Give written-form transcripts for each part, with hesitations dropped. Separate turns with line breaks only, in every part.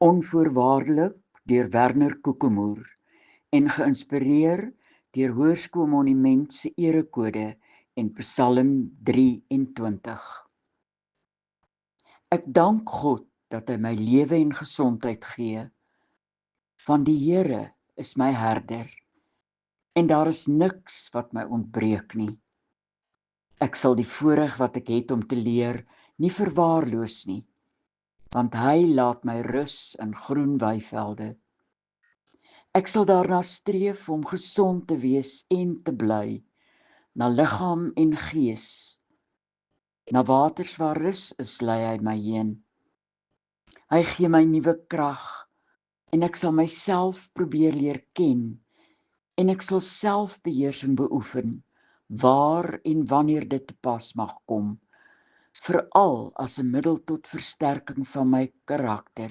onvoorwaardelik deur Werner Koekemoer en geïnspireer deur Hoërskool Monument se erekode en Psalm 23. Ek dank God dat hy my lewe en gesondheid gee, want die Here is my herder, en daar is niks wat my ontbreek nie. Ek sal die voorreg wat ek het om te leer nie verwaarloos nie, want hy laat my rus in groen weivelde. Ek sal daarna streef om gesond te wees en te bly, na liggaam en gees. Na waters waar rus is, lei hy my heen. Hy gee my nuwe krag, en ek sal myself probeer leer ken, en ek sal selfbeheersing beoefen, waar en wanneer dit te pas mag kom, veral as 'n middel tot versterking van my karakter.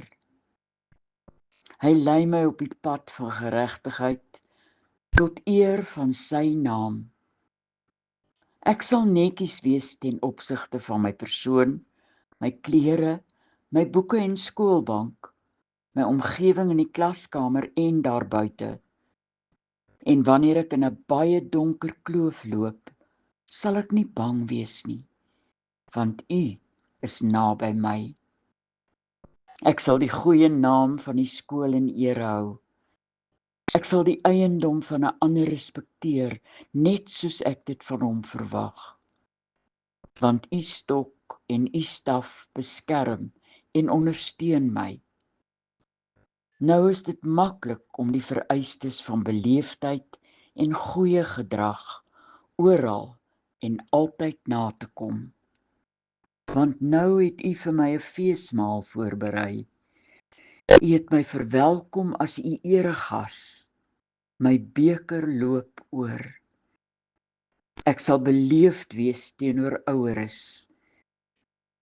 Hy lei my op die pad van geregtigheid, tot eer van sy naam. Ek sal netjies wees ten opsigte van my persoon, my klere, my boeke en skoolbank, my omgewing in die klaskamer en daarbuite. En wanneer ek in 'n baie donker kloof loop, sal ek nie bang wees nie, want U is naby my. Ek sal die goeie naam van die skool in ere hou. Ek sal die eiendom van 'n ander respekteer, net soos ek dit van hom verwag. Want U stok en U staf beskerm en ondersteun my. Nou is dit maklik om die vereistes van beleefdheid en goeie gedrag oral en altyd na te kom. Want nou het U vir my 'n feesmaal voorberei. U het my verwelkom as U eregas. My beker loop oor. Ek sal beleefd wees teenoor oueres,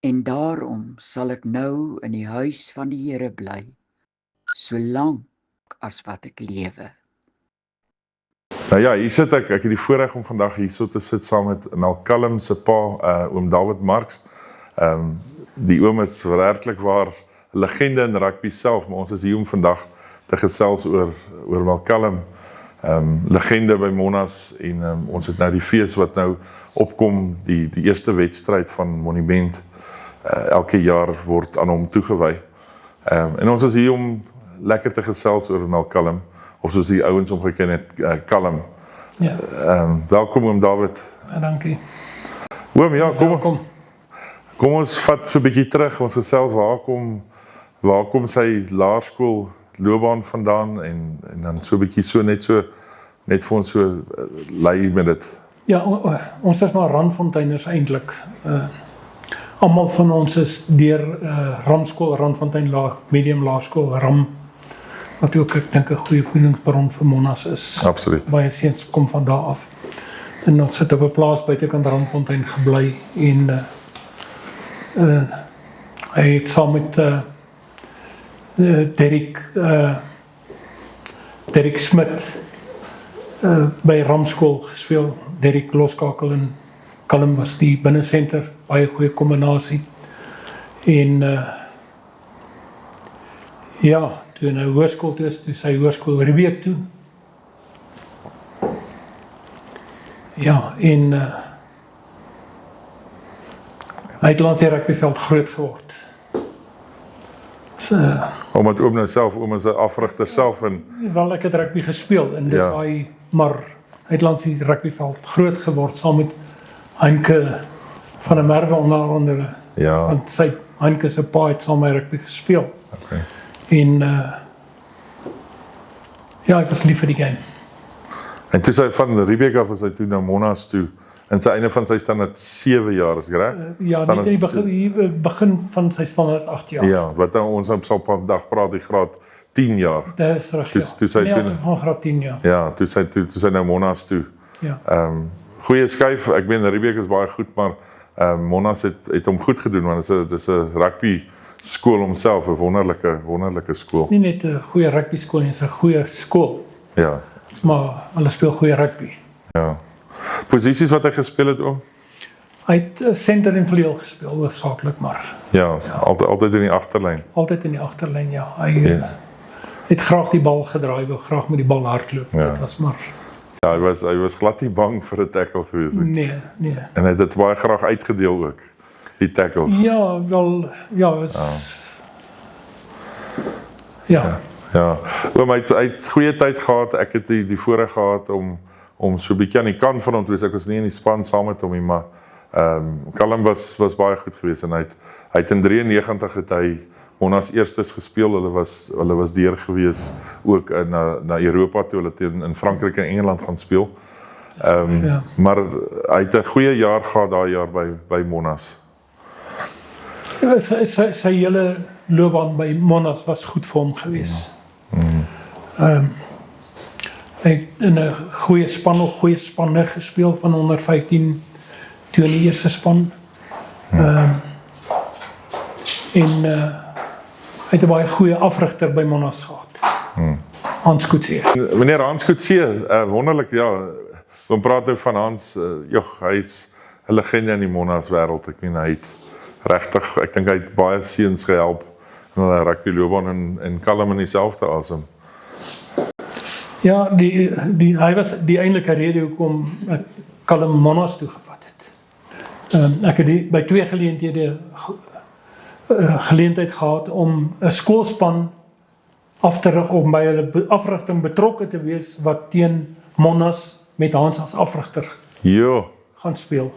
en daarom sal ek nou in die huis van die Here bly, solank as wat ek lewe.
Nou ja, hier sit ek het die voorreg om vandag hier so te sit saam met Malcolm se pa, oom David Marx. Die oom is werklik waar 'n legende in rugby self, maar ons is hier om vandag te gesels oor Malcolm, legende by Monas, en ons het nou die fees wat nou opkom, die eerste wedstryd van Monument, elke jaar word aan hom toegewy. En ons is hier om lekker te gesels oor Malcolm, of soos die ouens hom geken het, Kalm.
Ja.
Welkom oom David.
Dankie.
Oom, ja,
Welkom.
Kom ons vat so 'n bietjie terug, ons gesels waar kom sy laerskool loopbaan vandaan, en dan so 'n bietjie net vir ons so lei met dit.
Ja, ons is maar Randfonteiners eintlik. Almal van ons is deur Ramskool, Randfontein Medium Laerskool, Ram, wat ook ek dink 'n goeie voedingsbron vir Monas is.
Absoluut.
Baie seuns kom van daar af. En ons het op 'n plaas buitekant Randfontein gebly, en hy het saam met Derek Smit by Ramskool gespeel. Derek loskakel en Kalm was die binnesenter, baie goeie kombinasie. En ja, toe hy hoërskool toe is, toe sy hoërskool Riebeek toe. Ja, en hy het langs die rugbyveld groot geword.
Omdat oom nou self, oom is 'n afrigter self, en
Wel, ek het rugby gespeel, en dis
Ja.
maar hy het langs die rugbyveld groot geword, saam met Heinke van der Merwe onder andere.
ja,
Want Heinke se pa het saam met rugby gespeel.
okay.
En ja, ek was lief vir die game.
En toe sy van Riebeek af, was hy toe na Monas toe, en sy einde van sy standaard 7 jaar, is reg?
Ja,
Standaard
die begin van sy standaard 8 jaar.
Ja, wat nou ons sal vandag praat, die graad 10 jaar.
Dit is reg,
Toe sy
Nee,
toe-
van graad 10 jaar.
Ja, toe sy nou Monas toe.
Ja.
Goeie skuif, ek meen Riebeek is baie goed, maar Monas het hom goed gedoen, want dis 'n rugby skool homself, 'n wonderlike skool.
Nie net 'n goeie rugby skool nie, dit is 'n goeie skool,
Ja,
maar hulle speel goeie rugby.
ja. Posisies wat hy gespeel het, oom?
Hy het center en vleuel gespeel, hoofsaaklik maar.
Ja, altyd in die agterlyn.
Altyd in die agterlyn, ja. Hy het graag die bal gedraai, wou graag met die bal hardloop.
Ja.
Dit was maar...
Ja, hy was glad nie bang vir 'n tackle gewees nie.
Nee.
En hy het dit baie graag uitgedeel ook, die tackles.
Ja, wel, ja, ja.
Ja, oom, hy het goeie tyd gehad, ek het die voorreg gehad om so 'n bietjie aan die kant van hom te wees, ek was nie in die span saam met hom nie, maar Callum was baie goed geweest en hy het in 93 het hy Monas eerstes gespeel, hulle was deur gewees ook na Europa toe, hulle in Frankryk en Engeland gaan speel. Maar hy het 'n goeie jaar gehad daai jaar by Monas.
Sy hele loopbaan by Monas was goed vir hom geweest. Hy het in 'n goeie spanne gespeel van onder 15 toe in die eerste span. Hy het 'n baie goeie afrigter by Monas gehad. Hans Coetzee.
Meneer Hans Coetzee, wonderlik, ja, ons praat nou van Hans, hy is 'n legende in die Monas wêreld. Ek meen hy het regtig, ek dink hy het baie seuns gehelp in hulle rugbyloopbaan en Callum in dieselfde asem.
Ja, hy was die eintlike rede hoekom ek Callum Monas toe gevat het. Ek het by 2 geleenthede geleentheid gehad om 'n skoolspan af te rig om by hulle afrigting betrokke te wees wat teen Monas met Hans as afrigter gaan speel.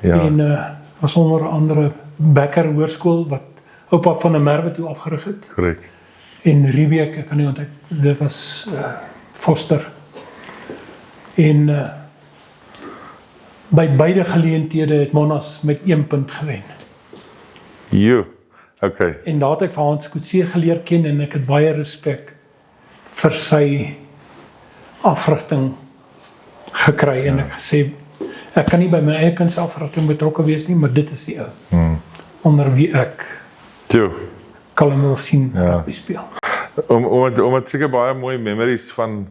Ja.
En was onder andere Becker Hoërskool wat oupa van 'n Merwe toe afgerig het.
Korrek.
En Riebeek, ek kan nie onthou, dit was Foster. En by beide geleenthede het Monas met 1 punt gewen.
Okay.
En daar het ek vir Hans Coetzee geleer ken en ek het baie respek vir sy afrigting gekry en ek gesê, ek kan nie by my eie kind se afrigting betrokke wees nie, maar dit is die ou onder wie ek Callum wil sien rugby speel.
Om het seker baie mooi memories van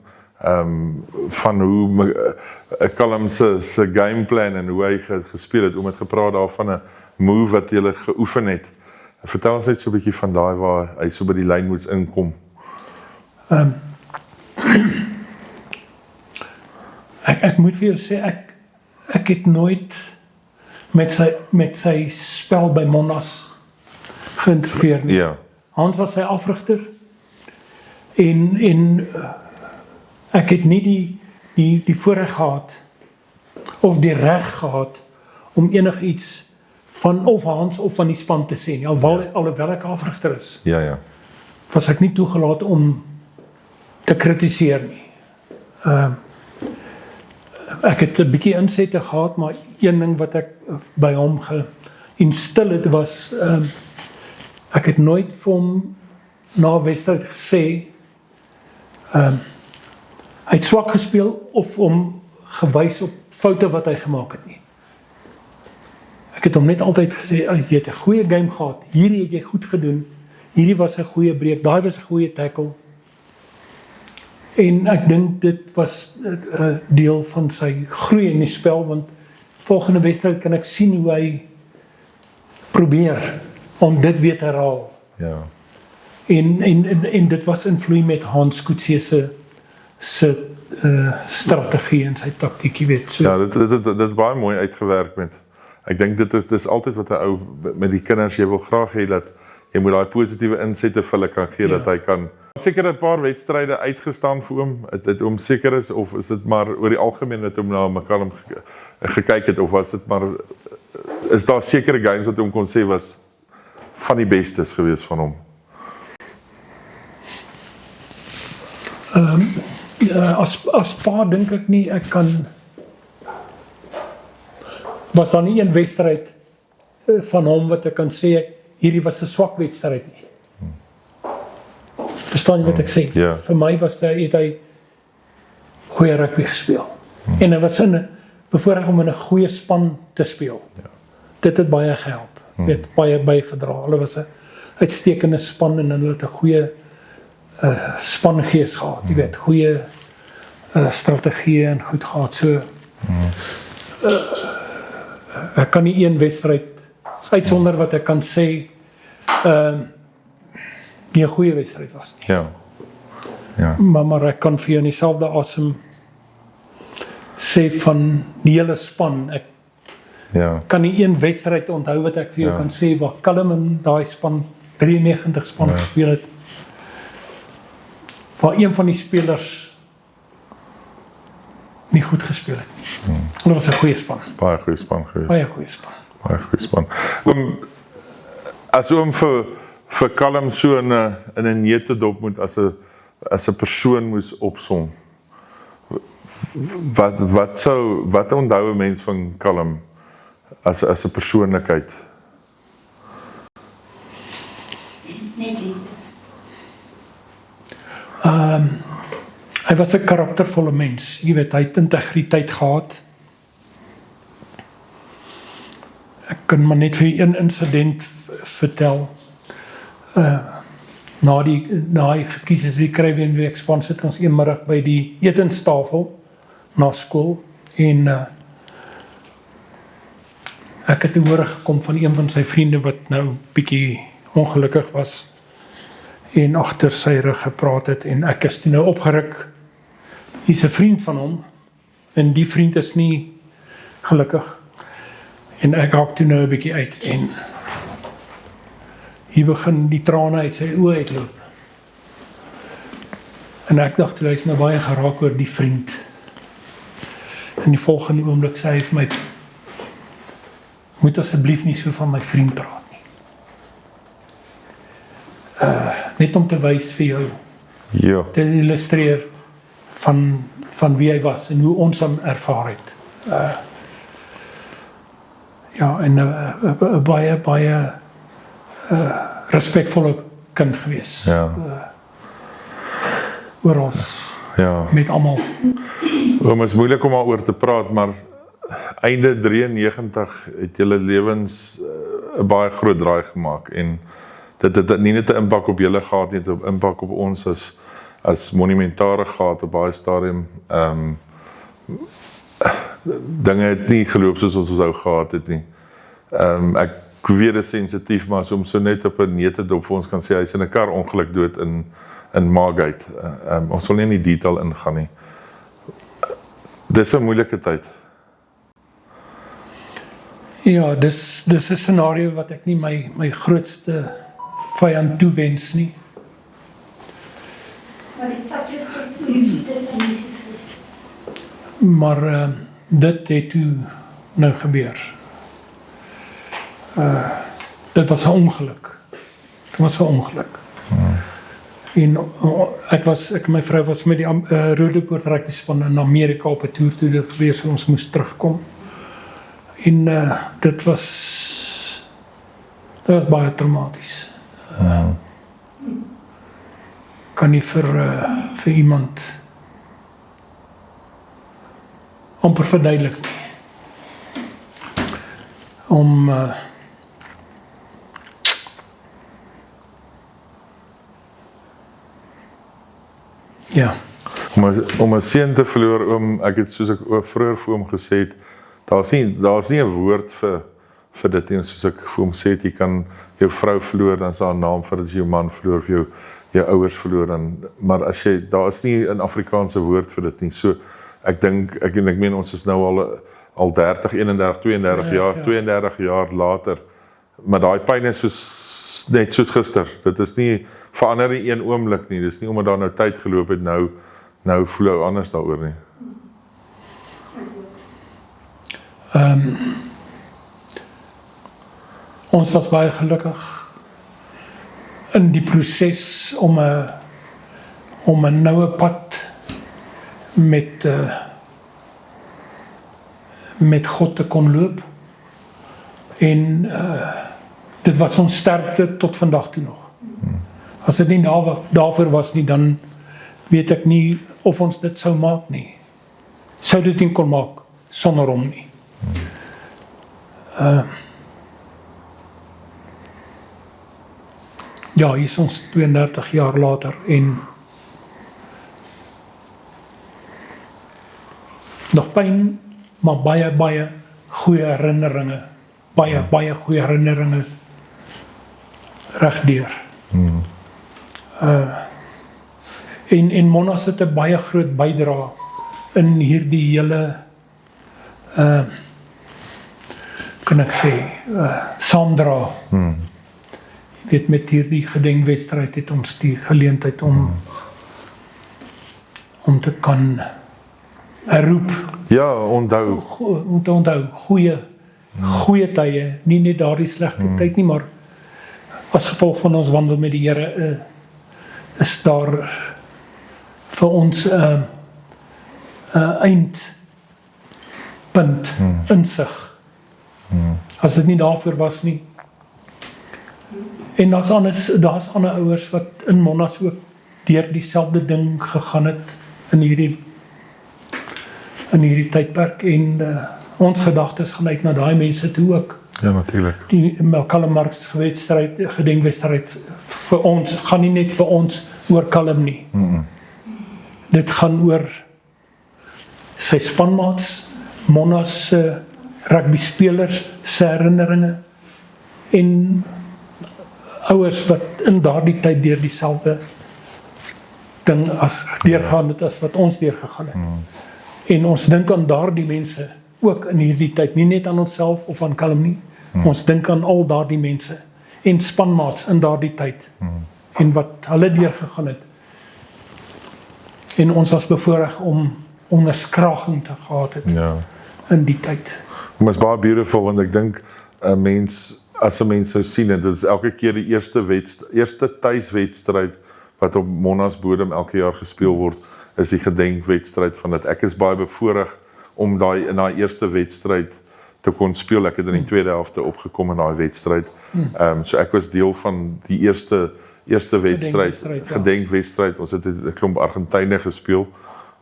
hoe Callum se gameplan en hoe hy gespeel het, om het gepraat daarvan 'n move wat jy geoefen het. Vertel ons net so 'n bietjie van daai waar hy so by die lyn moes inkom.
Ek moet vir jou sê, ek het nooit met sy spel by Monas geïnterfereer nie.
Ja.
Hans was sy afrigter en ek het nie die voorreg gehad of die reg gehad om enigiets van of Hans of van die span te sê nie, alhoewel ek afrigter is.
Ja.
Was ek nie toegelaat om te kritiseer nie. Ek het 'n bietjie insette gehad, maar een ding wat ek by hom geïnstil het was, ek het nooit vir hom na wedstryd gesê, hy het swak gespeel of hom gewys op foute wat hy gemaak het nie. Ek het hom net altyd gesê, jy het 'n goeie game gehad, hierdie het jy goed gedoen, hierdie was 'n goeie breek, daai was 'n goeie tackle. En ek dink dit was 'n deel van sy groei in die spel, want volgende wedstryd kan ek sien hoe hy probeer om dit weer te herhaal.
Ja.
En dit was invloei met Hans Coetzee se strategie en sy taktiek, jy weet. So.
Ja, dit baie mooi uitgewerk met. Ek dink dit is altyd wat 'n ou met die kinders, jy wil graag hê dat jy moet daai positiewe insette vir hulle kan gee, dat hy kan. Seker 'n paar wedstryde uitgestaan vir hom, het hom seker is, of is dit maar oor die algemeen het hom na mekaar gekyk het, of was dit maar, is daar sekere games wat hom kon sê was van die bestes gewees van hom?
As pa dink ek nie, ek kan, was daar nie een wedstryd van hom wat ek kan sê, hierdie was 'n swak wedstryd nie. Verstaan jy wat ek sê?
Ja.
Vir my het hy goeie rugby gespeel. En hy was bevoorreg om in 'n goeie span te speel.
Ja.
Dit het baie gehelp. Weet, baie bygedra. Hulle was 'n uitstekende span en hulle het 'n goeie spangees gehad, jy weet, goeie strategieë en goed gehad. So ek kan nie een wedstryd uitsonder wat ek kan sê nie 'n goeie wedstryd was nie.
Ja.
Maar ek kan vir jou in dieselfde asem sê van die hele span. Ek kan nie een wedstryd onthou wat ek vir jou kan sê waar Kalm in daai span 93 span gespeel het. Waar een van die spelers nie goed gespeel het nie. Dit was 'n goeie span.
Baie goeie span geweest.
Baie goeie span.
Baie goeie span. As oom vir Kalm so in 'n neutedop moet as 'n persoon moes opsom. Wat onthou 'n mens van Kalm as 'n persoonlikheid?
Net liefde.
Hy was 'n karaktervolle mens. Jy weet, hy het integriteit gehad. Ek kan maar net vir een insident vertel. Na hy gekies is wie kry wie ek spons het ons eenmiddag by die etenstafel na skool en ek het te hore gekom van een van sy vriende wat nou bietjie ongelukkig was en agter sy rug gepraat het en ek is toe nou opgeruk. Hy's 'n vriend van hom en die vriend is nie gelukkig en ek haak toe nou 'n bietjie uit en hier begin die trane uit sy oë uitloop. En ek dacht, hy is nou baie geraak oor die vriend. En die volgende oomblik sê hy vir my, moet asseblief nie so van my vriend praat nie. Net om te wys vir jou, te illustreer van wie hy was en hoe ons hom ervaar het. En baie respectvolle kind gewees. Oor ons, met almal.
Oom, is moeilik om daaroor te praat, maar einde 93 het julle lewens 'n baie groot draai gemaak en dit het nie net 'n impak op julle gehad nie, dit het 'n impak op ons as Monumentare gehad op baie stadium. Dinge het nie geloop soos ons sou gehad het nie. Ek weet dit is sensitief, maar om so net op 'n neutedop vir ons kan sê, hy is in 'n kar ongeluk dood in Margate. Ons sal nie in die detail ingaan nie. Dis 'n moeilike tyd.
Ja, dis 'n scenario wat ek nie my grootste vyand toewens nie.
Maar dit vat jou tot die voete van Jesus Christus.
Maar dit het toe nou gebeur. Dit was 'n ongeluk. En ek en my vrou was met die Roodepoort rugby span in Amerika op 'n toer toe dit gebeur, so ons moes terugkom. En dit was baie traumaties. Kan nie vir iemand amper verduidelik nie. Om
Om 'n seun te verloor, oom, ek het soos ek vroeër vir hom gesê het, daar's nie 'n woord vir dit nie, soos ek vir hom sê het, jy kan jou vrou verloor, dan is daar 'n naam vir dit, as jy jou man verloor, of jou ouers verloor, maar as daar is nie 'n Afrikaanse woord vir dit nie, so ek meen ons is nou al 30, 31, 32 jaar later, maar daai pyn is net soos gister, dit is nie verander in een oomblik nie, dis nie omdat daar nou tyd geloop het, nou voel hy anders daaroor nie.
Ons was baie gelukkig in die proses om 'n noue pad met God te kon loop. En dit was ons sterkte tot vandag toe nog. As dit nie daarvoor was nie, dan weet ek nie of ons dit sou maak nie. Sou dit nie kon maak sonder hom nie. Ja, hier is ons 32 jaar later en nog pyn, maar baie goeie herinneringe, baie goeie herinneringe regdeur. En Monas het 'n baie groot bydra in hierdie hele kan ek sê saamdra. Jy weet, met hierdie gedenkwedstryd het ons die geleentheid om te kan herroep,
Ja, onthou.
om te onthou goeie tye, nie net daardie slegte tyd nie, maar as gevolg van ons wandel met die Here is daar vir ons 'n eindpunt, insig. As dit nie daarvoor was nie. En daar's ander ouers wat in Monas ook deur dieselfde ding gegaan het in hierdie tydperk, en ons gedagtes gaan uit na daai mense toe ook.
Ja, natuurlik.
Die Malcolm Marx gedenkwedstryd vir ons, gaan nie net vir ons oor Kalm nie. Dit gaan oor sy spanmaats, Monas rugby spelers se herinneringe, en ouers wat in daardie tyd deur dieselfde ding deurgaan het as wat ons deurgegaan het. En ons dink aan daardie mense ook in hierdie tyd, nie net aan onsself of aan Kalm nie. Ons dink aan al daardie mense en spanmaats in daardie tyd en wat hulle deurgegaan het. En ons was bevoorreg om onderskraging te gehad het in die tyd.
Maar is baie beautiful, want ek dink 'n mens, as 'n mens sou sien, dit is elke keer die eerste tuiswedstryd wat op Monas bodem elke jaar gespeel word, is die gedenkwedstryd van dit. Ek is baie bevoorreg om in daai eerste wedstryd te kon speel. Ek het in die tweede helfte opgekom in daai wedstryd. So ek was deel van die eerste wedstryd, gedenkwedstryd. Ons het 'n klomp Argentyne gespeel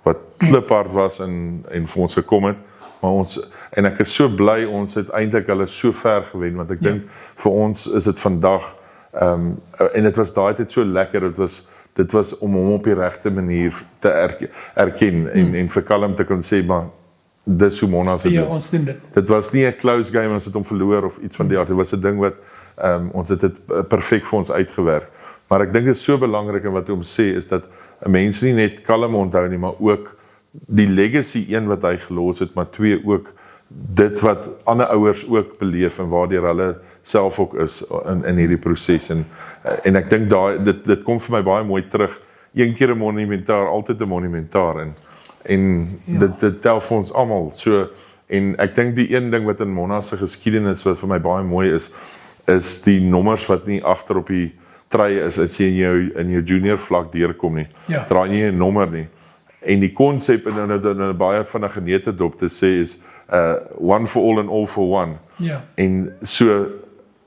wat kliphard was en vir ons gekom het. Maar en ek is so bly ons het eintlik hulle so ver gewen, want ek dink vir ons is dit vandag en dit was daai tyd so lekker. Dit was om hom op die regte manier te erken en vir Kalm te kan sê, maar dis hoe Monas het doen.
Ons doen dit.
Dit was nie 'n close game, ons het hom verloor of iets van die aard. Dit was 'n ding wat ons het dit perfek vir ons uitgewerk. Maar ek dink dit is so belangrik, en wat hy sê is dat 'n mens nie net Kalm onthou nie, maar ook die legacy, een wat hy gelos het, maar twee ook dit wat ander ouers ook beleef en waardeur hulle self ook is in hierdie proses. En ek dink dit kom vir my baie mooi terug. Een keer 'n monumentaar, altyd 'n monumentaar, en dit tel vir ons almal. So, en ek dink die een ding wat in Monas se geskiedenis wat vir my baie mooi is die nommers wat nie agter op die trei is as jy in jou junior vlak deurkom nie. Draai nie 'n nommer nie. En die konsep in baie vinnige neutedop te sê is one for all and all for one. En so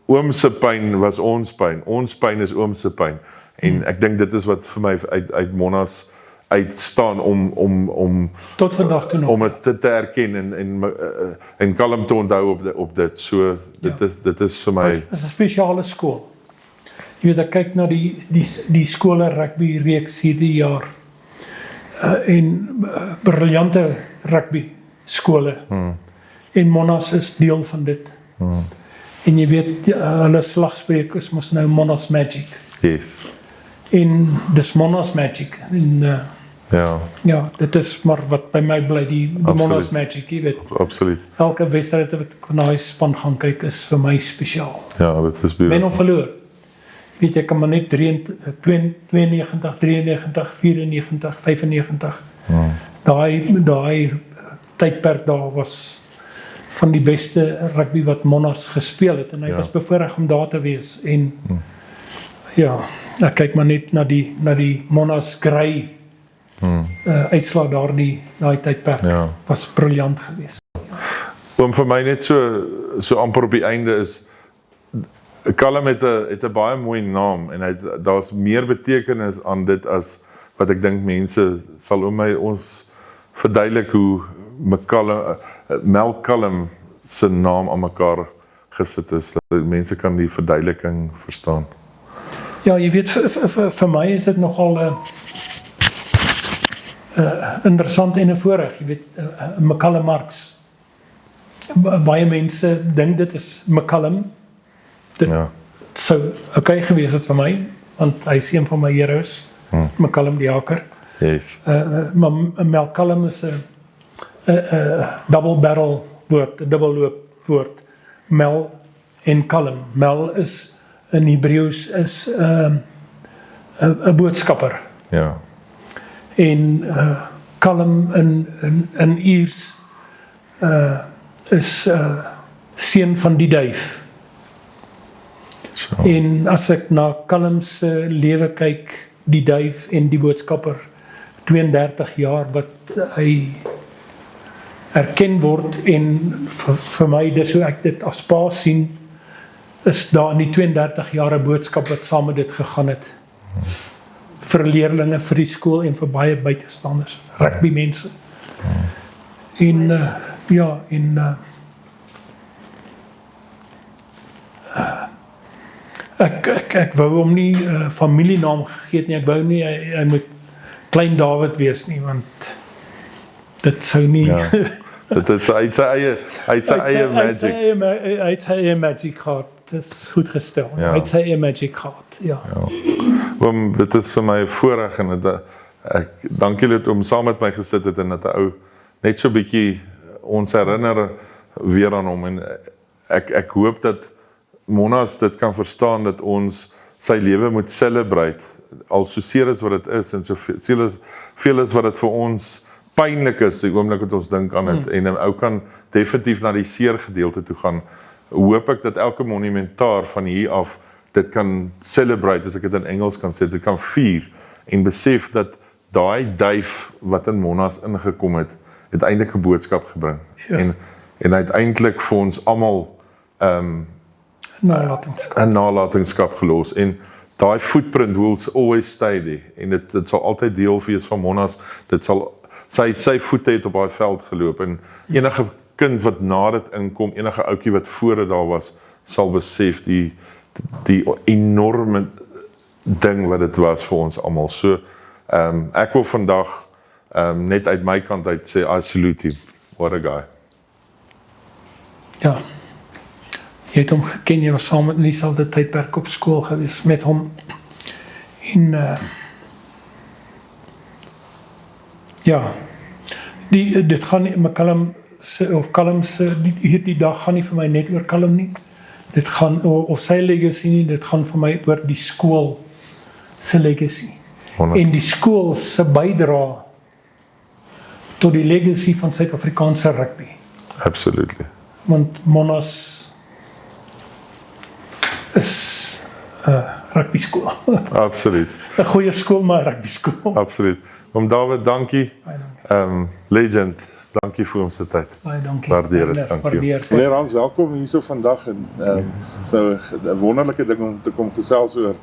oom se pyn was ons pyn is oom se pyn. En ek dink dit is wat vir my uit Monas uitstaan om
tot vandag toe nog
om dit te erken en Kalm te onthou op dit. So dit is vir my.
Dit is 'n spesiale skool. Jy weet, ek kyk na die skole rugby reeks hierdie jaar. En briljante rugby skole. En Monas is deel van dit. En jy weet, hulle slagspreuk is mos nou Monas Magic.
Yes.
En dis Monas Magic. En ja, dit is maar wat by my bly, die Monas Magic, jy weet.
Absoluut.
Elke wedstryd wat ek na die span gaan kyk is vir my spesiaal.
Ja, dit is beautiful.
Wen of verloor. Weet jy, kan maar net 92, 93, 94, 95. Daai tydperk daar was van die beste rugby wat Monas gespeel het, en hy was bevoorreg om daar te wees. En ek kyk maar net na die Monas Grey uitslag daai tydperk. Was briljant geweest.
Oom, vir my net so amper op die einde is Kalm het 'n baie mooi naam, en daar's meer betekenis aan dit as wat ek dink mense sal ons verduidelik hoe Kalm se naam aan mekaar gesit is, dat mense kan die verduideliking verstaan.
Ja, jy weet, vir my is dit nogal interessant en 'n voorreg, jy weet, Malcolm Marx baie mense dink dit is McCallum. Dit
Ja.
sou okay gewees het vir my, want hy is een van my heroes, McCallum die Jaker.
Yes.
Maar McCallum is 'n double barrel woord, 'n dubbelloop woord. Mel en Callum. Mel is in Hebreëus is 'n boodskapper.
Ja.
En Callum in Iers is seun van die duif.
So.
En as ek na Callum se lewe kyk, die duif en die boodskapper, 32 jaar wat hy erken word, en vir my, dis hoe ek dit as pa sien, is daar in die 32 jaar 'n boodskap wat saam met dit gegaan het. Vir leerlinge, vir die skool en vir baie buitestanders, rugby mense. En ja, en ek wou hom nie familienaam gegee het nie, ek wou nie hy moet Klein David wees nie, want dit sou nie
Ja. Dit is uit sy eie magic.
Hy het sy eie magic gehad. Dit is goed gestel.
Ja.
Hy het sy eie magic gehad. Ja.
Oom, dit is vir my 'n voorreg en ek dank julle om saam met my gesit het en dat 'n ou net so 'n bietjie ons herinner weer aan hom, en ek hoop dat Monas dit kan verstaan dat ons sy lewe moet celebrate, al so seer as wat dit is en so veel is wat dit vir ons pynlik is, die oomblik wat ons dink aan dit, en 'n ou kan definitief na die seer gedeelte toe gaan. Hoop ek dat elke monumentaar van hier af dit kan celebrate, as ek dit in Engels kan sê, dit kan vier en besef dat daai duif wat in Monas ingekom het eintlik 'n boodskap gebring.
Ja.
En uiteindelik vir ons almal
Nalatenskap.
'n nalatenskap gelos, en daai footprint will always stay there, en dit sal altyd deel wees van Monas. Dit sal sy voete het op daai veld geloop, en enige kind wat na dit inkom, enige ouetjie wat voor dit daar was, sal besef die enorme ding wat dit was vir ons almal. So ek wil vandag net uit my kant uit sê, I salute him. What a guy.
Ja. Jy het hom geken, jy was saam met in dieselfde tydperk op skool gewees met hom. En ja, dit gaan nie, McCallum of Callum se hierdie dag gaan nie vir my net oor Callum nie. Dit gaan of sy legacy nie, dit gaan vir my oor die skool se legacy. En die skool se bydra tot die legacy van Suid-Afrikaanse rugby.
Absolutely.
Want Monas is 'n rugby skool.
Absoluut.
'n goeie skool, maar 'n rugby skool.
Absoluut. Oom David, dankie. Legend, dankie vir ons tyd.
Baie dankie.
Waardeer dit, dankie.
Waardeer.
Meneer Hans, welkom hierso vandag, en so 'n wonderlike ding om te kom gesels oor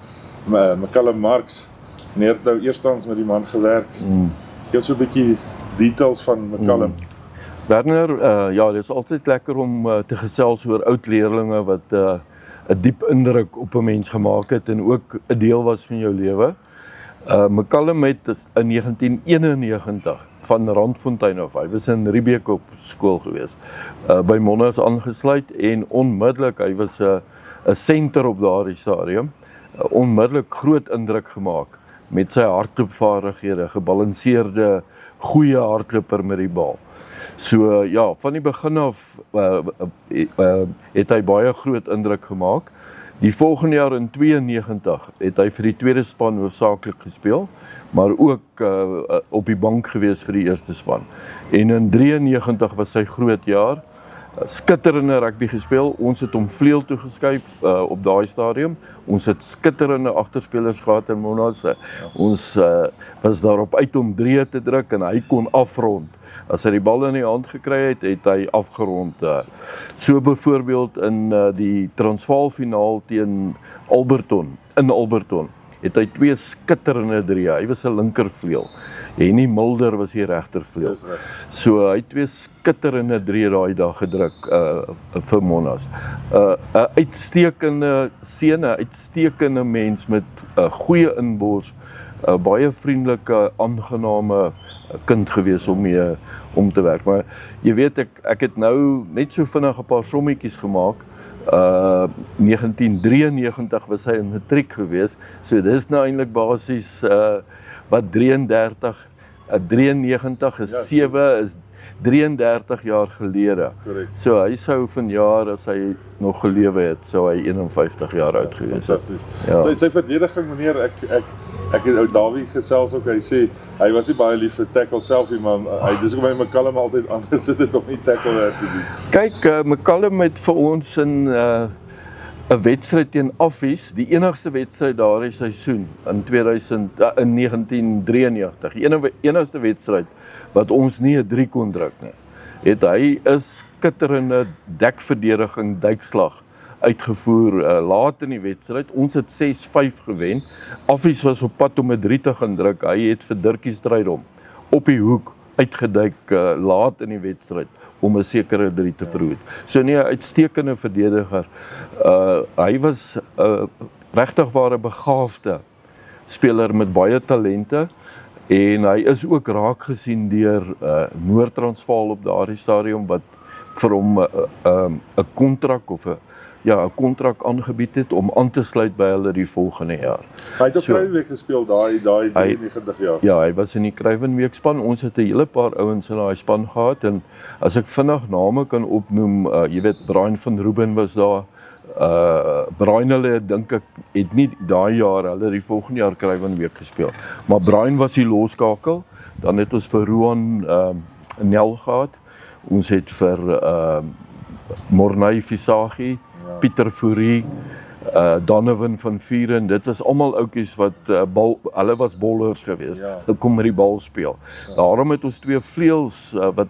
McCallum Marx. Meneer het nou eerstens met die man gewerk. Gee ons so 'n bietjie details van McCallum.
Werner, ja, dit is altyd lekker om te gesels oor oud leerlinge wat 'n diep indruk op 'n mens gemaak het en ook 'n deel was van jou lewe. McCallum het in 1991 van Randfontein af, hy was in Riebeek op skool gewees, by Monas aangesluit, en onmiddellik, hy was 'n senter op daardie stadium, onmiddellik groot indruk gemaak met sy hardloopvaardighede, gebalanseerde, goeie hardloper met die bal. So ja, van die begin af het hy baie groot indruk gemaak. Die volgende jaar in 92 het hy vir die tweede span hoofsaaklik gespeel, maar ook op die bank gewees vir die eerste span. En in 93 was sy groot jaar, skitterende rugby gespeel. Ons het hom vleuel toe geskuif op daai stadium. Ons het skitterende agterspelers gehad in Monas. Ons was daarop uit om 3 te druk en hy kon afrond. As hy die bal in die hand gekry het, het hy afgerond. So byvoorbeeld in die Transvaalfinaal teen Alberton, in Alberton, het hy 2 skitterende 3. Hy was 'n linkervleuel. Henny Mulder was die regtervleuel. So hy het 2 skitterende 3 daai dag gedruk vir Monas. 'n uitstekende seun, 'n uitstekende mens met 'n goeie inbors, baie vriendelike, aangename kind gewees om mee om te werk. Maar jy weet, ek het nou net so vinnig 'n paar sommetjies gemaak. 1993 was hy in matriek gewees, so dis nou eintlik basies wat 93 is 7 is 33 jaar gelede.
Correct.
So hy sou vanjaar, as hy nog gelewe het, sou hy 51 jaar oud gewees het.
Fantasties.
Ja.
Sy verdediging, meneer, ek het ou Dawie gesels ook, hy sê, hy was nie baie lief vir tackle self nie, maar hy dis hoekom hy McCallum altyd aangesit het om nie tackle werk te doen.
Kyk, McCallum het vir ons in 'n wedstryd teen Affies, die enigste wedstryd daardie seisoen in 1993, enigste wedstryd wat ons nie 'n 3 kon druk nie. Het hy 'n skitterende dekverdediging duikslag uitgevoer laat in die wedstryd. Ons het 6-5 gewen. Affies was op pad om 'n 3 te gaan druk. Hy het vir Dirkie Strydom op die hoek uitgeduik laat in die wedstryd om 'n sekere 3 te verhoed. So nee, 'n uitstekende verdediger. Hy was regtig ware begaafde speler met baie talente en hy is ook raak gesien deur Noord-Transvaal op daardie stadium wat vir hom 'n kontrak of 'n kontrak aangebied het om aan te sluit by hulle die volgende jaar.
Hy het op Kruiwenweek gespeel daai 93 jaar.
Ja, hy was in die Kruiwenweek span. Ons het 'n hele paar ouens in daai span gehad en as ek vinnig name kan opnoem, jy weet Brian van Rooben was daar. Brian hulle dink ek het nie daai jaar, hulle die volgende jaar Kruiwenweek gespeel. Maar Brian was die loskakel. Dan het ons vir Roan Nel gehad. Ons het vir Mornay Visagie, Pieter Fourie, Donovan van Vuren, dit was almal ouetjies wat hulle was bowlers geweest. Hulle kom met die bal speel. Daarom het ons 2 vleuels wat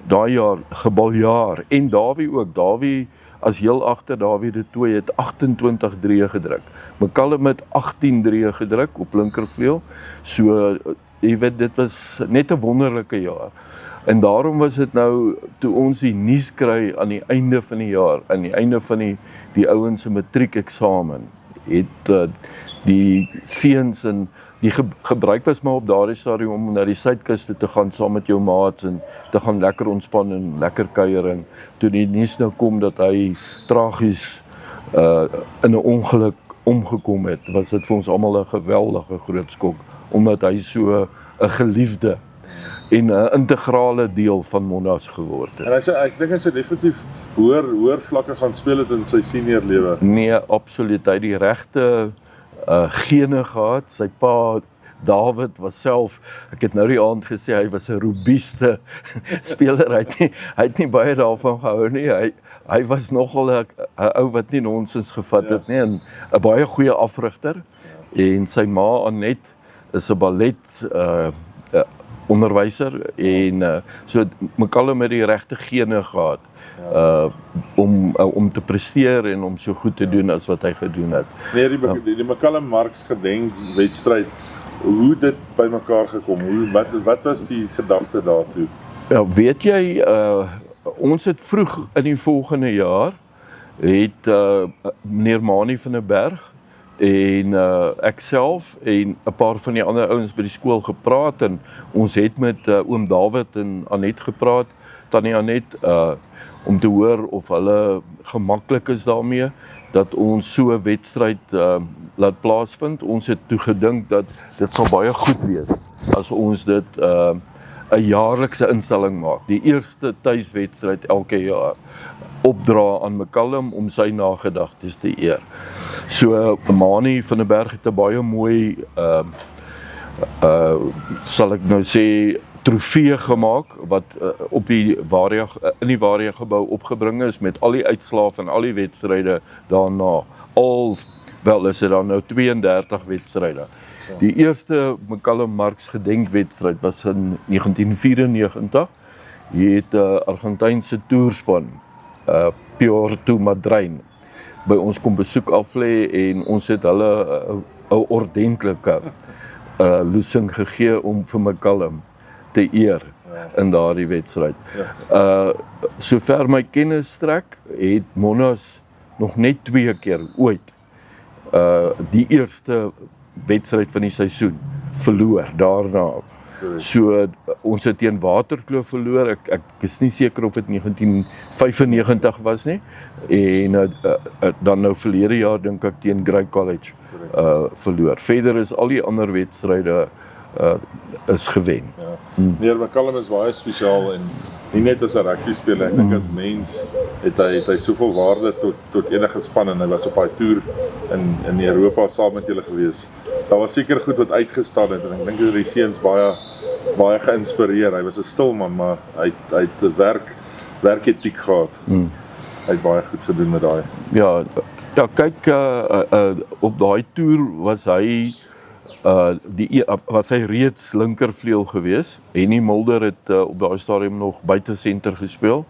daai jaar gebaljaar en Dawie ook. Dawie as heel agter Dawie de Tooy het 28 3 gedruk. McCallum het 18 3 gedruk op linkervleuel. So jy weet, dit was net 'n wonderlike jaar. En daarom was dit nou, toe ons die nuus kry aan die einde van die jaar, aan die einde van die ouens se matriekeksamen, het die seuns en die gebruik was maar op daardie stadium om na die suidkuste te gaan saam met jou maats en te gaan lekker ontspan en lekker kuier. En toe die nuus nou kom dat hy tragies in 'n ongeluk omgekom het, was dit vir ons almal 'n geweldige groot skok, omdat hy so 'n geliefde en 'n integrale deel van Monash geword het.
En ek dink hy sou definitief hoër vlakke gaan speel het in sy senior lewe.
Nee, absoluut. Hy het die regte gene gehad. Sy pa David was self, ek het nou die aand gesê, hy was 'n robuuste speler. Hy het nie baie daarvan gehou nie. Hy was nogal 'n ou wat nie nonsens gevat het nie, en 'n baie goeie afrigter. En sy ma Anet is 'n ballet onderwyser en so McCallum het die regte gene gehad om te presteer en om so goed te doen as wat hy gedoen het.
Nee, die McCallum Marx gedenk wedstryd, hoe dit bymekaar gekom? Wat was die gedagte daartoe?
Ja, weet jy, ons het vroeg in die volgende jaar het meneer Mani van der Berg en ek self en 'n paar van die ander ouens by die skool gepraat en ons het met oom David en Anet gepraat, tannie Anet, om te hoor of hulle gemaklik is daarmee dat ons so 'n wedstryd laat plaasvind. Ons het toe gedink dat dit sal baie goed wees as ons dit 'n jaarlikse instelling maak. Die eerste tuiswedstryd elke jaar opdra aan McCallum om sy nagedagtes te eer. So Mani van der Berg het 'n baie mooi sal ek nou sê trofee gemaak wat op die in die Varia gebou opgebring is met al die uitslae van al die wedstryde daarna. Wel is dit dan nou 32 wedstryde. Die eerste McCallum Marx gedenkwedstryd was in 1994. Hier het 'n Argentynse toerspan, Puerto Madryn, by ons kom besoek aflê en ons het hulle 'n ordentlike loosing gegee om vir McCallum te eer in daardie wedstryd. Sover my kennis strek, het Monash nog net 2 keer ooit die eerste wedstryd van die seisoen verloor daarna. So ons het teen Waterkloof verloor. Ek is nie seker of dit 1995 was nie. En dan nou verlede jaar dink ek teen Grey College verloor. Verder is al die ander wedstryde is gewen.
Ja. Meneer McCallum is baie spesiaal en nie net as 'n rugby speler, ek dink as mens het hy soveel waarde tot enige span en hy was op daai toer in Europa saam met julle gewees. Daar was seker goed wat uitgestaan het en ek dink dat die seuns baie geïnspireer. Hy was 'n stil man, maar hy het werketiek gehad. Hy het baie goed gedoen met daai.
Ja, kyk op daai toer was hy was hy reeds linkervleuel gewees. Henny Mulder het op daai stadium nog buite senter gespeel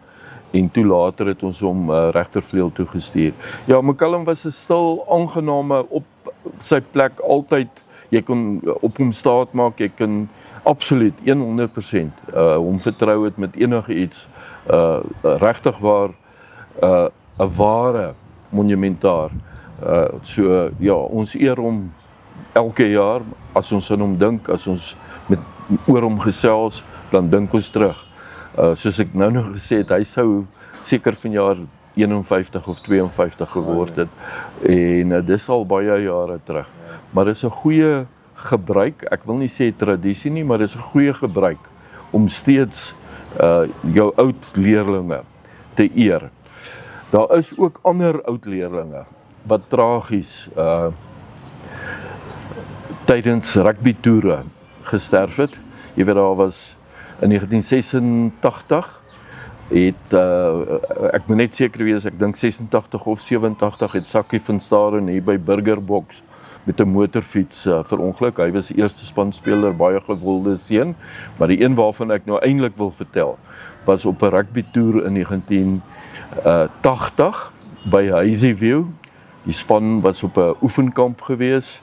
en toe later het ons hom regtervleuel toe gestuur. Ja, McCallum was 'n stil, aangename op sy plek altyd. Jy kon op hom staat maak, jy kan absoluut 100% hom vertrou het met enige iets. Regtig waar 'n ware monumentaar. So ja, ons eer hom elke jaar, as ons aan hom dink, as ons oor hom gesels, dan dink ons terug. Soos ek nou nog gesê het, hy sou seker vanjaar 51 of 52 geword het. En dis al baie jare terug. Maar dis 'n goeie gebruik, ek wil nie sê tradisie nie, maar dis 'n goeie gebruik om steeds jou oud leerlinge te eer. Daar is ook ander oud leerlinge wat tragies tydens rugby toere gesterf het. Jy weet, daar was in 1986 ek moet net seker wees, ek dink 86 of 87 het Sakkie van Staden hier by Burgerbox met 'n motorfiets verongeluk. Hy was die eerste spanspeler, baie gewilde seun, maar die een waarvan ek nou eintlik wil vertel, was op 'n rugby toer in 1980 by Hazyview. Die span was op 'n oefenkamp gewees.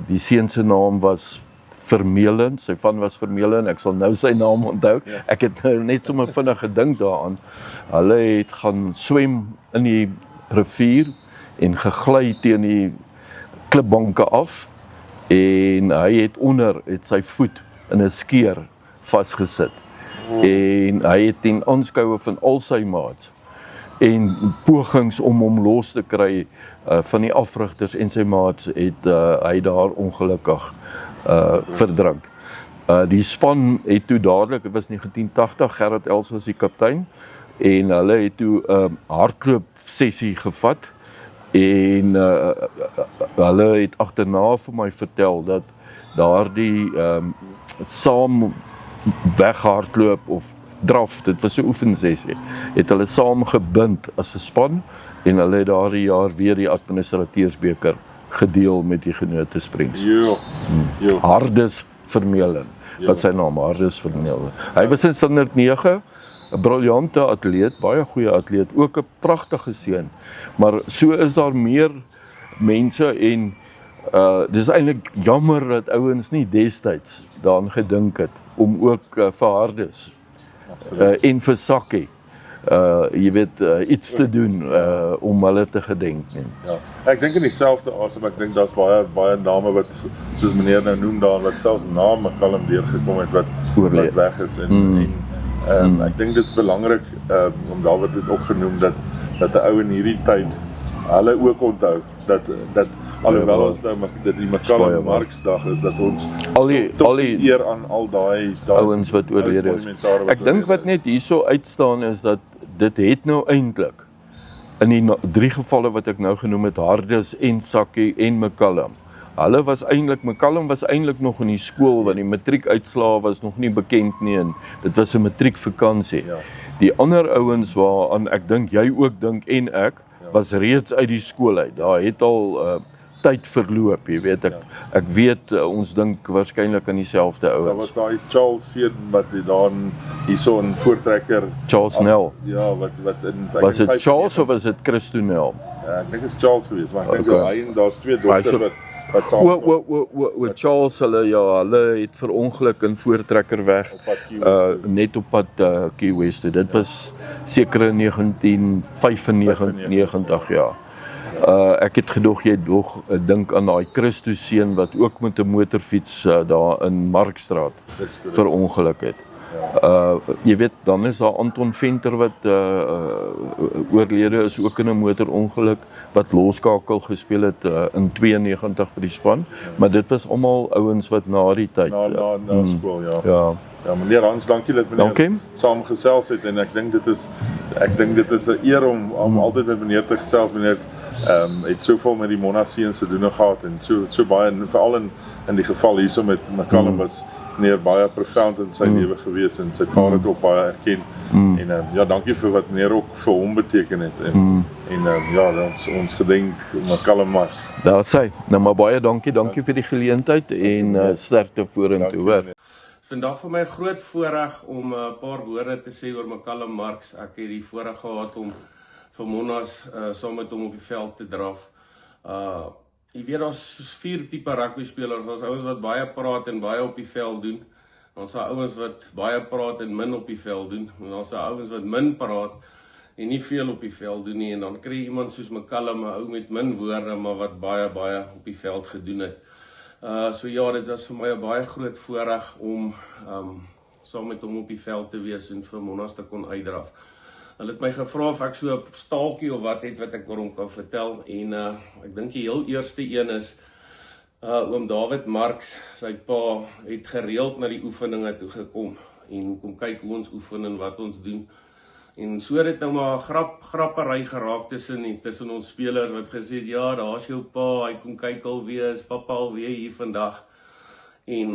Die seun se naam was Vermeulen, sy van was Vermeulen, ek sal nou sy naam onthou. Ek het nou net sommer vinnig gedink daaraan. Hulle het gaan swem in die rivier en gegly teen die klipbanke af en hy het het sy voet in 'n skeer vasgesit. En hy het ten aanskoue van al sy maats en pogings om hom los te kry van die afrigters en sy maats het hy daar ongelukkig verdrink. Die span het toe dadelik, dit was 1980, Gerard Els was die kaptein en hulle het toe 'n hardloop sessie gevat en hulle het agterna vir my vertel dat daardie saam weghardloop of draf, dit was 'n oefensessie, het hulle saam gebind as 'n span en hulle het daardie jaar weer die administrateursbeker gedeel met die Genote Springs. Hardes Vermeulen, wat sy naam, Hardes Vermeulen. Hy was in standaard 9, 'n briljante atleet, baie goeie atleet, ook 'n pragtige seun. Maar so is daar meer mense en dis eintlik jammer dat ouens nie destyds daaraan gedink het om ook vir Hardes en vir Sakkie jy weet iets te doen om hulle te gedenk.
Ja, ek dink in dieselfde asem, ek dink daar's baie name wat soos meneer nou noem daar wat selfs na McCallum deurgekom het wat weg is en ek dink dit is belangrik om daar word dit ook genoem dat 'n ou in hierdie tyd hulle ook onthou dat alhoewel ons nou dat die McCallum Marksdag is, dat ons al die eer aan al daai
ouens wat oorlede is. Ek dink wat net hierso uitstaan is dat dit het nou eintlik in die 3 gevalle wat ek nou genoem het, Hardes en Sakkie en McCallum. McCallum was eintlik nog in die skool want die matriekuitslae was nog nie bekend nie en dit was 'n matriekvakansie. Ja. Die ander ouens waaraan ek dink jy ook dink en ek was reeds uit die skool uit. Daar het al tyd verloop, jy weet ek weet ons dink waarskynlik aan dieselfde ouens.
Daar was daai Charles seun wat daar hierso 'n voortrekker
Charles Nel.
Ja, wat
was dit Charles of was dit Christo Nel?
Ja, ek dink dit is Charles geweest, maar ek dink hy en daar's 2 dogters wat saam
Charles hulle het verongeluk in voortrekker weg net op pad Key West. Dit was seker in 1995 ja. Ek het gedog jy dink aan daai Christus seun wat ook met 'n motorfiets daar in Markstraat verongeluk het. Jy weet, dan is daar Anton Venter wat oorlede is ook in 'n motorongeluk, wat loskakel gespeel het in 92 vir die span, maar dit was almal ouens wat na die tyd
Na skool, ja.
Ja.
Ja, meneer Hans, dankie dat meneer saam gesels het, en ek dink dit is 'n eer om altyd met meneer te gesels. Meneer het soveel met die Monna seuns te doen gehad, en so baie, en veral in die geval hierso met McCallum was meneer baie profound in sy lewe gewees, en sy pa het ook baie erken. En ja, dankie vir wat meneer ook vir hom beteken het, en ja, ons gedenk McCallum Marx.
Daar sê, nou maar baie dankie vir die geleentheid, en sterkte vorentoe, hoor.
Vandag vir my 'n groot voorreg om 'n paar woorde te sê oor McCallum Marx. Ek het die voorreg gehad om vir Monnas saam met hom op die veld te draf. Jy weet, daar's 4 tipe rugby spelers. Daar's ouens wat baie praat en baie op die veld doen. Daar's ouens wat baie praat en min op die veld doen. En daar's ouens wat min praat en nie veel op die veld doen nie. En dan kry jy iemand soos McCallum, 'n ou met min woorde, maar wat baie op die veld gedoen het. So ja, dit was vir my 'n baie groot voorreg om saam met hom op die veld te wees en vir Monnas te kon uitdraf. Hulle het my gevra of ek so 'n staaltjie of wat ek oor hom kan vertel, en ek dink die heel eerste een is oom David Marx, sy pa, het gereeld na die oefeninge toe gekom en kom kyk hoe ons oefen en wat ons doen. En so het dit nou maar 'n grappery geraak tussen ons spelers wat gesê het, ja, daar's jou pa, hy kom kyk alweer, is pappa alweer hier vandag. En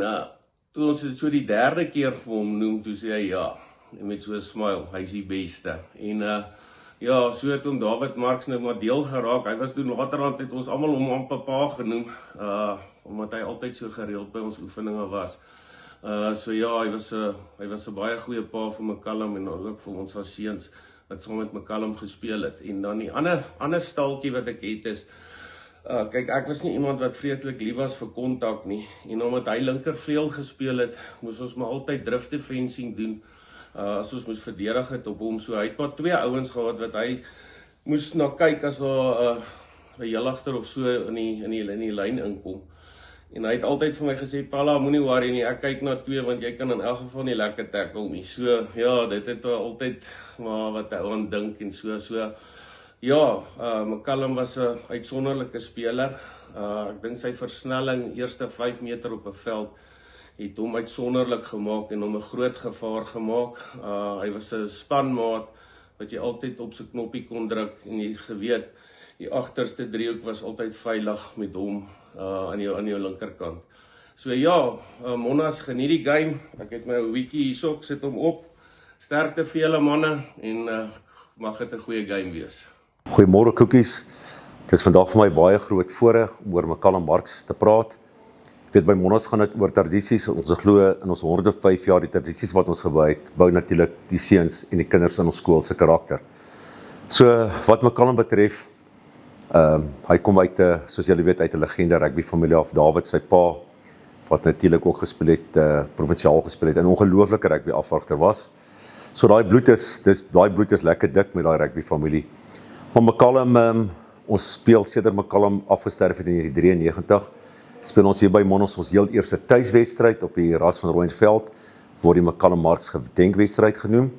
toe ons dit so die 3de keer vir hom noem, toe sê hy ja, en met so 'n smile, hy's die beste. En ja, so het hom David Marx nou maar deel geraak. Hy was toen laterand, het ons almal hom aan papa genoem, omdat hy altyd so gereeld by ons oefeninge was. So ja, hy was 'n baie goeie pa vir McCallum en ook vir ons as seuns wat saam met McCallum gespeel het. En dan die ander staaltjie wat ek het is, kyk, ek was nie iemand wat vreeslik lief was vir kontak nie. En omdat hy linkervleuel gespeel het, moes ons maar altyd drift defensing doen, as ons moes verdedig het op hom. So hy het maar 2 ouens gehad wat hy moes na kyk as daar 'n heel agter of so in die lyn inkom. En hy het altyd vir my gesê, Palla, moenie worry nie, ek kyk na 2, want jy kan in elk geval nie lekker tackle nie. So, ja, dit het altyd maar wat hy aan dink en so. Ja, McCallum was 'n uitsonderlike speler. Ek dink sy versnelling, eerste 5 meter op 'n veld, het hom uitsonderlik gemaak en hom 'n groot gevaar gemaak. Hy was 'n spanmaat wat jy altyd op sy knoppie kon druk en jy geweet, die agterste driehoek was altyd veilig met hom aan jou linkerkant. So ja, Monnas, geniet die game. Ek het my hoekie hierso, ek sit hom op. Sterkte vir julle manne en mag dit 'n goeie game wees.
Goeiemôre koekies. Dit is vandag vir my baie groot voorreg om oor McCallum Marx te praat. Ek weet, by Monnas gaan dit oor tradisies. Ons glo in ons 105 jaar die tradisies wat ons gebou het, bou natuurlik die seuns en die kinders in ons skool se karakter. So wat McCallum betref, hy kom uit, soos julle weet, uit 'n legende rugby familie af. David, sy pa, wat natuurlik ook gespeel het, provinsiaal gespeel het, en 'n ongelooflike rugby afwagter was. So daai bloed is lekker dik met daai rugby familie. Maar McCallum, ons speel sedert McCallum afgesterf het in 1993, speel ons hier by Monnas ons heel eerste tuiswedstryd op die Ras van Rooienveld, word die McCallum Marx gedenkwedstryd genoem.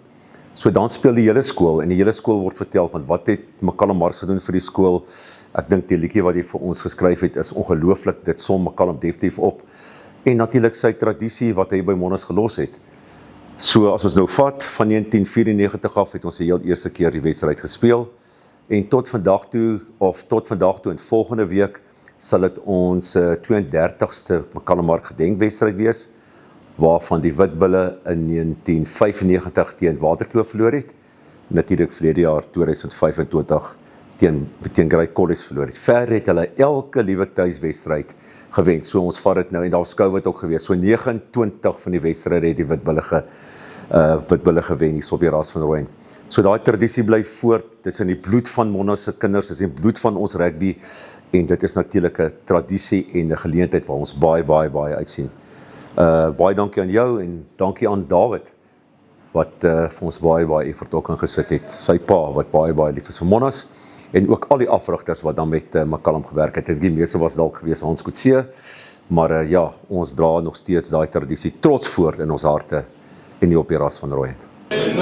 So dan speel die hele skool, en die hele skool word vertel van wat het McCallum Marx gedoen vir die skool. Ek dink die liedjie wat hy vir ons geskryf het is ongelooflik, dit som McCallum definitief op. En natuurlik sy tradisie wat hy by Monnas gelos het. So as ons nou vat, van 1994 af het ons die heel eerste keer die wedstryd gespeel, en tot vandag toe en volgende week sal dit ons 32ste McCallum Marx gedenkwedstryd wees, waarvan die Witbulle in 1995 teen Waterkloof verloor het, natuurlik verlede jaar 2025 teen Grey College verloor het. Verder het hulle elke liewe tuiswedstryd gewen, so ons vat dit nou, en daar was COVID ook gewees, so 29 van die wedstryde het die Witbulle gewen, hier op die Ras van Rooyen. So daai tradisie bly voort, dit is in die bloed van Monnas se kinders, dit is in die bloed van ons rugby, en dit is natuurlik 'n tradisie en 'n geleentheid waar ons baie uitsien. Baie dankie aan jou, en dankie aan David, wat vir ons baie effort ook ingesit het, sy pa, wat baie lief is vir Monnas, en ook al die afrigters wat dan met McCallum gewerk het. Die meeste was dalk gewees Hans Coetzee, maar ja, ons dra nog steeds daai tradisie trots voort in ons harte en nie op die ras van Rooyen.
When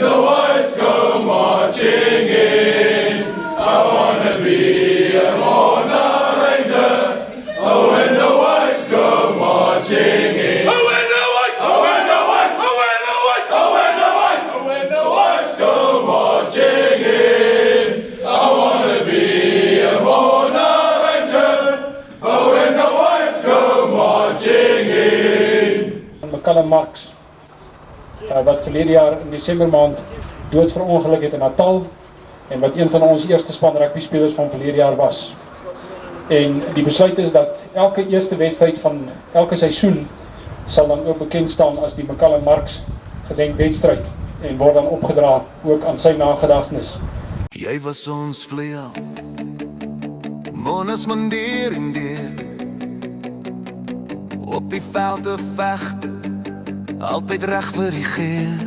the whites go marching in, I wanna be a Mona Ranger. Oh, when the whites go marching in. Oh, when the whites, oh, when the whites, oh, when the whites, oh, when the whites, oh, when the whites go marching in, I wanna be a Mona Ranger. Oh, when the whites go marching in.
McCallum Marx, wat verlede jaar in Desember maand dood verongeluk het in Natal en wat een van ons eerste span rugby spelers van verlede jaar was. En die besluit is dat elke eerste wedstryd van elke seisoen sal dan ook bekend staan as die McCallum Marx gedenkwedstryd en word dan opgedra ook aan sy nagedagtenis.
Jy was ons vleuel, Monas mandeer en deur, op die veld te vegte, altyd reg vir die geer.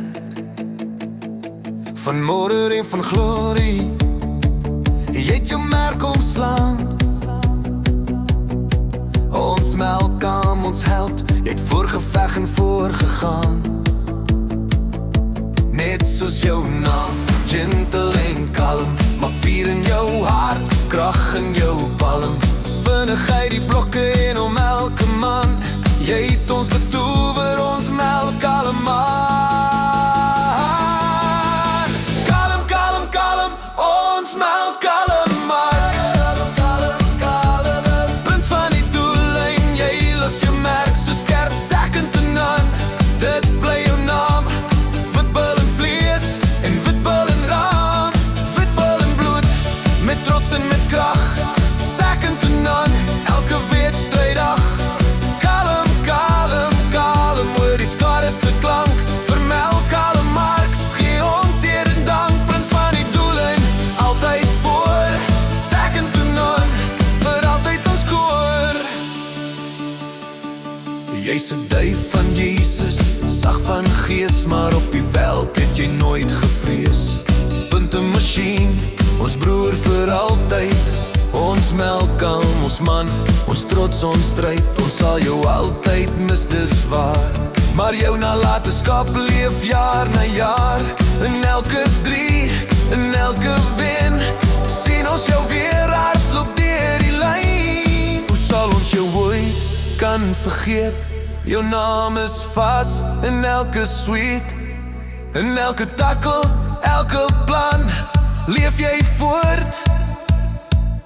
Van modder en van glorie, jy het jou merk omslaan. Ons Malcolm, ons held, jy het voorgeveg en voorgegaan. Net soos jou naam, gentle en kalm, maar vuur in jou hart, krag in jou palm. Vinnigheid die blokke en om elke man, jy het ons betower, ons Malcolm man. Kalm, kalm, kalm, ons Malcolm man. Prins van die doellyn, jy los jou merk so skerp, second to none. Dit bly jou naam, voetbal en vlees en voetbal en raam, voetbal en bloed, met trots en met krag, second to none, elke wedstrydag. Kalm, kalm, kalm, oor die skare se klank, vir McCallum Marx, gee ons eer en dank, prins van die doellyn, altyd voor, second to none, vir altyd ons koor. Jy's 'n duif van Jesus, sag van gees, maar op die veld het jy nooit gevrees. Punte masjien, ons broer vir altyd, ons Malcolm, ons man, ons trots, ons stryd, ons sal jou altyd mis, dis waar. Maar jou nalatenskap leef jaar na jaar, in elke drie, in elke wen, sien ons jou weer hardloop deur die lyn. Hoe sal ons jou ooit kan vergeet? Jou naam is vas in elke suite, in elke tackle, elke plan, leef jy voort,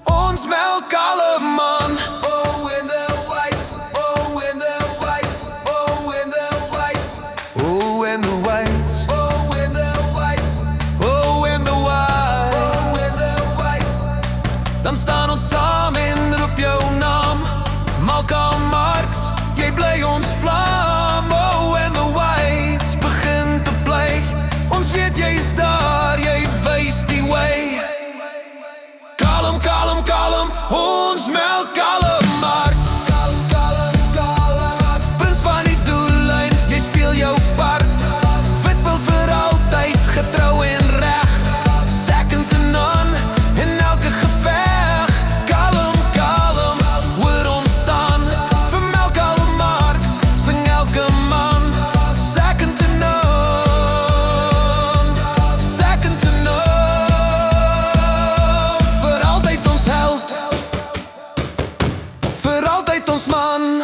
ons Malcolm man. Oh, in the whites, oh, in the whites, oh, in the whites, oh, in the whites, oh, in the whites, oh, in the whites, oh, in the whites. Dan staan ons saam en roep jou naam, Malcolm Marx, jy bly ons vlam. Oh, and the whites begin te play, ons weet jy is daar, jy wys die way. Kalm, kalm, kalm, ons Malcolm Marx. Kalm, kalm, kalm, prins van die doellyn, jy speel jou part, voetbal vir altyd, getrou en reg, second to none, in elke geveg. Kalm, kalm, hoor ons staan, vir Malcolm Marx, sing elke man, second to none, second to none, vir altyd ons held, vir altyd ons man.